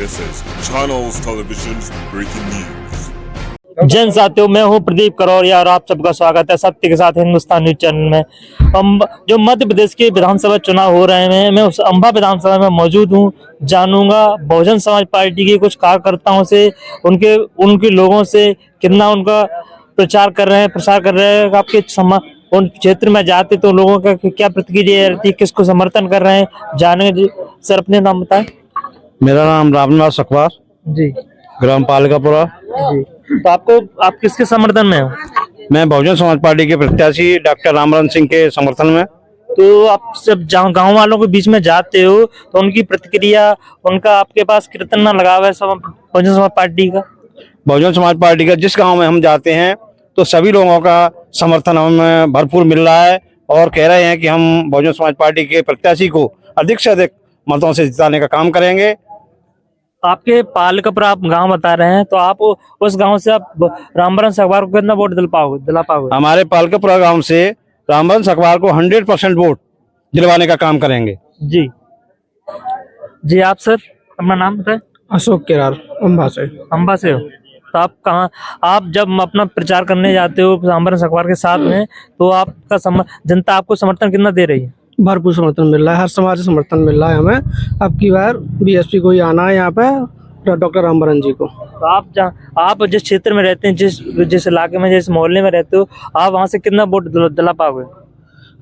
This is Channels Television's breaking news. जन साथियों, मैं हूं प्रदीप करौरिया और आप सबका स्वागत है सत्य के साथ हिंदुस्तान न्यूज चैनल में। जो मध्य प्रदेश के विधानसभा चुनाव हो रहे हैं, मैं उस अंबा विधानसभा में मौजूद हूं। जानूंगा बहुजन समाज पार्टी के कुछ कार्यकर्ताओं से, उनके लोगों से कितना उनका प्रसार कर रहे हैं। आपके उन क्षेत्र में जाते तो लोगों का क्या प्रतिक्रिया रहती है, किसको समर्थन कर रहे हैं, जानेंगे। सर, अपने नाम बताएं। मेरा नाम रामनाथ सकवार जी, ग्राम पालकापुरा जी। तो आप किसके समर्थन में हो? मैं बहुजन समाज पार्टी के प्रत्याशी डॉक्टर रामरन सिंह के समर्थन में। तो आप जब गांव वालों के बीच में जाते हो तो उनकी प्रतिक्रिया, उनका आपके पास कितना लगाव है बहुजन समाज पार्टी का? बहुजन समाज पार्टी का जिस गांव में हम जाते हैं तो सभी लोगों का समर्थन हमें भरपूर मिल रहा है और कह रहे हैं कि हम बहुजन समाज पार्टी के प्रत्याशी को अधिक से अधिक मतों से जिताने का काम करेंगे। आपके पालकपुरा आप गांव बता रहे हैं, तो आप उस गांव से आप रामबरन सकवार को कितना वोट दिला पाओगे? हमारे पालकापुरा गांव से रामरन सकवार को 100% वोट दिलवाने का काम करेंगे। जी जी। आप सर, अपना नाम बताएं। अशोक केरार, अंबा से हो? तो आप जब अपना प्रचार करने जाते हो रामबरन सकवार के साथ में, तो आपका जनता आपको समर्थन कितना दे रही है? भरपूर समर्थन मिल रहा है, हर समाज से समर्थन मिल रहा है हमें। अब की बार बीएसपी को ही आना है यहाँ पे, डॉक्टर रामबरन जी को। तो आप जिस क्षेत्र में रहते हैं, जिस इलाके में, जिस मोहल्ले में रहते हो, आप वहाँ से कितना वोट दिला पाओगे?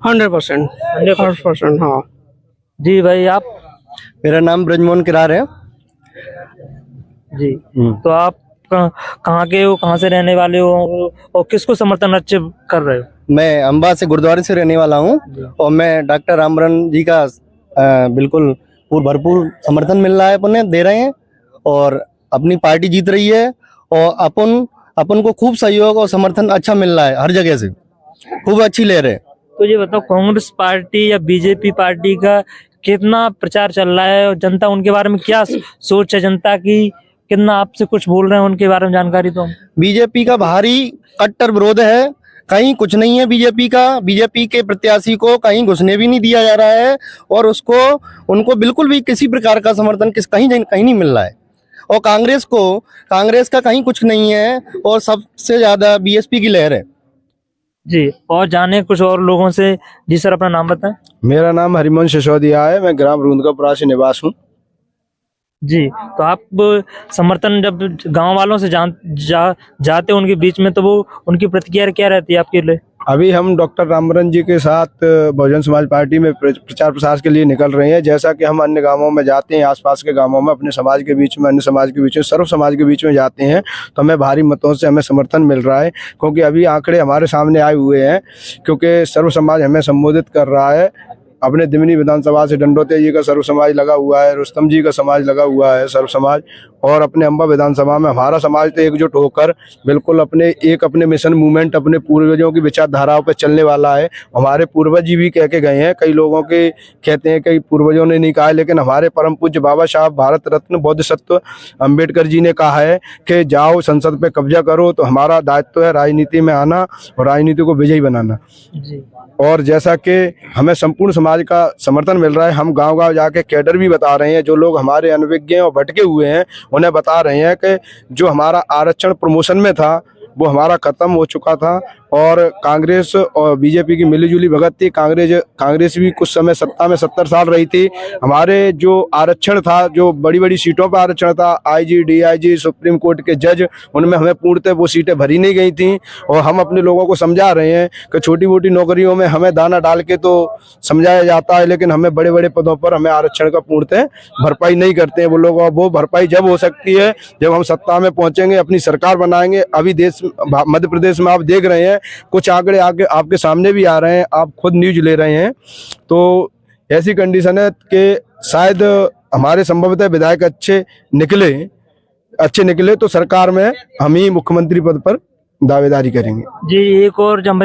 100%। हाँ जी भाई, आप? मेरा नाम ब्रजमोहन किरार है जी। तो आप कहाँ के हो, कहाँ से रहने वाले हो और किसको समर्थन अच्छे कर रहे हो? मैं अंबा से, गुरुद्वारे से रहने वाला हूँ और मैं डॉक्टर रामबरन जी का बिल्कुल भरपूर समर्थन मिल रहा है, अपने दे रहे हैं और अपनी पार्टी जीत रही है और अपन को खूब सहयोग और समर्थन अच्छा मिल रहा है, हर जगह से खूब अच्छी ले रहे हैं। तो ये बताओ, कांग्रेस पार्टी या बीजेपी पार्टी का कितना प्रचार चल रहा है और जनता उनके बारे में क्या सोच है जनता की, कितना आपसे कुछ बोल रहे हैं उनके बारे में जानकारी दो। बीजेपी का भारी कट्टर विरोध है, कहीं कुछ नहीं है बीजेपी का। बीजेपी के प्रत्याशी को कहीं घुसने भी नहीं दिया जा रहा है और उनको बिल्कुल भी किसी प्रकार का समर्थन कहीं नहीं मिल रहा है। और कांग्रेस का कहीं कुछ नहीं है और सबसे ज्यादा बीएसपी की लहर है जी। और जाने कुछ और लोगों से। जी सर, अपना नाम बताएं। मेरा नाम हरिमोहन सिसोदिया है, मैं ग्राम रूंदकापुरा से निवास हूँ। जी। तो आप समर्थन जब गांव वालों से जाते उनके बीच में, तो वो उनकी प्रतिक्रिया क्या रहती है आपके लिए? अभी हम डॉक्टर रामबरन जी के साथ बहुजन समाज पार्टी में प्रचार प्रसार के लिए निकल रहे हैं। जैसा कि हम अन्य गांवों में जाते हैं, आसपास के गांवों में, अपने समाज के बीच में, अन्य समाज के बीच में, सर्व समाज के बीच में जाते हैं, तो हमें भारी मतों से हमें समर्थन मिल रहा है। क्योंकि अभी आंकड़े हमारे सामने आए हुए हैं, क्योंकि सर्व समाज हमें संबोधित कर रहा है। अपने दिमनी विधानसभा से डंडोते जी का सर्व समाज लगा हुआ है, रुस्तम जी का समाज लगा हुआ है सर्व समाज, और अपने अंबा विधानसभा में हमारा समाज तो एकजुट होकर बिल्कुल अपने मिशन मूवमेंट, अपने पूर्वजों की विचारधाराओं पर चलने वाला है। हमारे पूर्वज जी भी कह के गए हैं, कई लोगों के कहते हैं कई पूर्वजों ने नहीं कहा, लेकिन हमारे परम पूज्य बाबा साहब भारत रत्न बोधिसत्व अम्बेडकर जी ने कहा है कि जाओ संसद पे कब्जा करो। तो हमारा दायित्व है राजनीति में आना और राजनीति को विजयी बनाना जी। और जैसा कि हमें संपूर्ण समाज का समर्थन मिल रहा है, हम गांव-गांव जाके कैडर भी बता रहे हैं, जो लोग हमारे अनभिज्ञ और भटके हुए हैं उन्हें बता रहे हैं कि जो हमारा आरक्षण प्रमोशन में था वो हमारा खत्म हो चुका था और कांग्रेस और बीजेपी की मिलीजुली भगत थी। कांग्रेस भी कुछ समय सत्ता में 70 साल रही थी। हमारे जो आरक्षण था, जो बड़ी बड़ी सीटों पर आरक्षण था, आईजी, डीआईजी, सुप्रीम कोर्ट के जज, उनमें हमें पूर्णतः वो सीटें भरी नहीं गई थी। और हम अपने लोगों को समझा रहे हैं कि छोटी मोटी नौकरियों में हमें दाना डाल के तो समझाया जाता है, लेकिन हमें बड़े बड़े पदों पर हमें आरक्षण का पूर्णतः भरपाई नहीं करते हैं वो लोग। और वो भरपाई जब हो सकती है जब हम सत्ता में पहुंचेंगे, अपनी सरकार बनाएंगे। अभी मध्य प्रदेश में आप देख रहे हैं, कुछ आंकड़े आगे आपके सामने भी आ रहे हैं, आप खुद न्यूज ले रहे हैं। तो ऐसी कंडीशन है कि शायद हमारे संभवतः विधायक अच्छे निकले तो सरकार में हम ही मुख्यमंत्री पद पर दावेदारी करेंगे। जी। एक और जब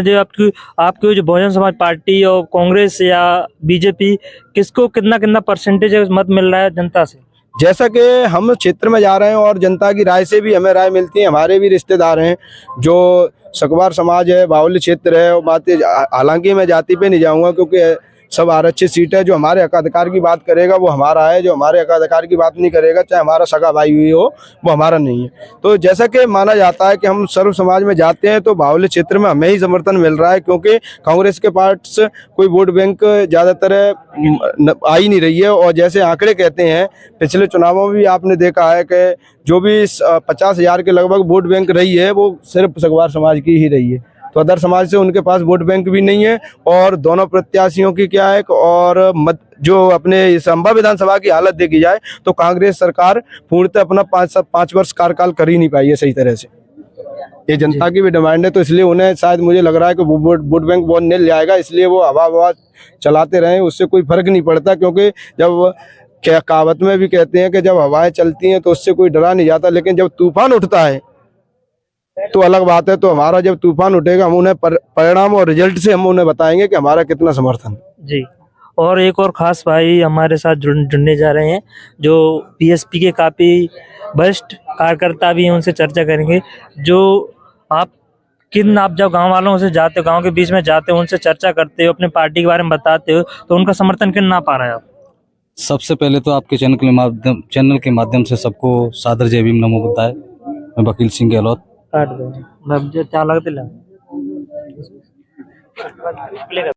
आपकी जो बहुजन समाज पार्टी और कांग्रेस या बीजेपी, किसको कितना परसेंटेज मत मिल रहा है जनता से? जैसा कि हम क्षेत्र में जा रहे हैं और जनता की राय से भी हमें राय मिलती है। हमारे भी रिश्तेदार हैं, जो सकवार समाज है, बाहुल्य क्षेत्र है, और बातें हालांकि मैं जाति पे नहीं जाऊंगा क्योंकि सब आरक्षित सीट है। जो हमारे हक अधिकार की बात करेगा वो हमारा है, जो हमारे हक अधिकार की बात नहीं करेगा, चाहे हमारा सगा भाई हुई हो, वो हमारा नहीं है। तो जैसा कि माना जाता है कि हम सर्व समाज में जाते हैं तो बाहुल्य क्षेत्र में हमें ही समर्थन मिल रहा है, क्योंकि कांग्रेस के पास कोई वोट बैंक ज्यादातर आ ही नहीं रही है। और जैसे आंकड़े कहते हैं, पिछले चुनावों में भी आपने देखा है कि जो भी 50,000 के लगभग वोट बैंक रही है वो सिर्फ सगवार समाज की ही रही है। तो अदर समाज से उनके पास वोट बैंक भी नहीं है। और दोनों प्रत्याशियों की क्या है, और जो अपने इस अंबा विधानसभा की हालत देखी जाए तो कांग्रेस सरकार पूर्णतः अपना 5 वर्ष कार्यकाल कर ही नहीं पाई है सही तरह से। ये जनता की भी डिमांड है, तो इसलिए उन्हें शायद मुझे लग रहा है कि वोट बैंक बहुत नील जाएगा, इसलिए वो हवा चलाते रहे, उससे कोई फर्क नहीं पड़ता। क्योंकि जब क्या कहावत में भी कहते हैं कि जब हवाएं चलती हैं तो उससे कोई डरा नहीं जाता, लेकिन जब तूफान उठता है तो अलग बात है। तो हमारा जब तूफान उठेगा हम उन्हें परिणाम और रिजल्ट से हम उन्हें बताएंगे कि हमारा कितना समर्थन जी। और एक और खास भाई हमारे साथ जुड़ने जा रहे हैं जो बीएसपी के काफी वरिष्ठ कार्यकर्ता भी हैं, उनसे चर्चा करेंगे। जो आप जब गांव वालों से जाते हो, गांव के बीच में जाते हो, उनसे चर्चा करते हो, अपने पार्टी के बारे में बताते हो, तो उनका समर्थन कितना पा रहे हैं आप? सबसे पहले तो आपके चैनल के माध्यम से सबको सादर जय भीम नमो बुद्धाय। मैं वकील सिंह गहलोत। काट दो, क्या लगते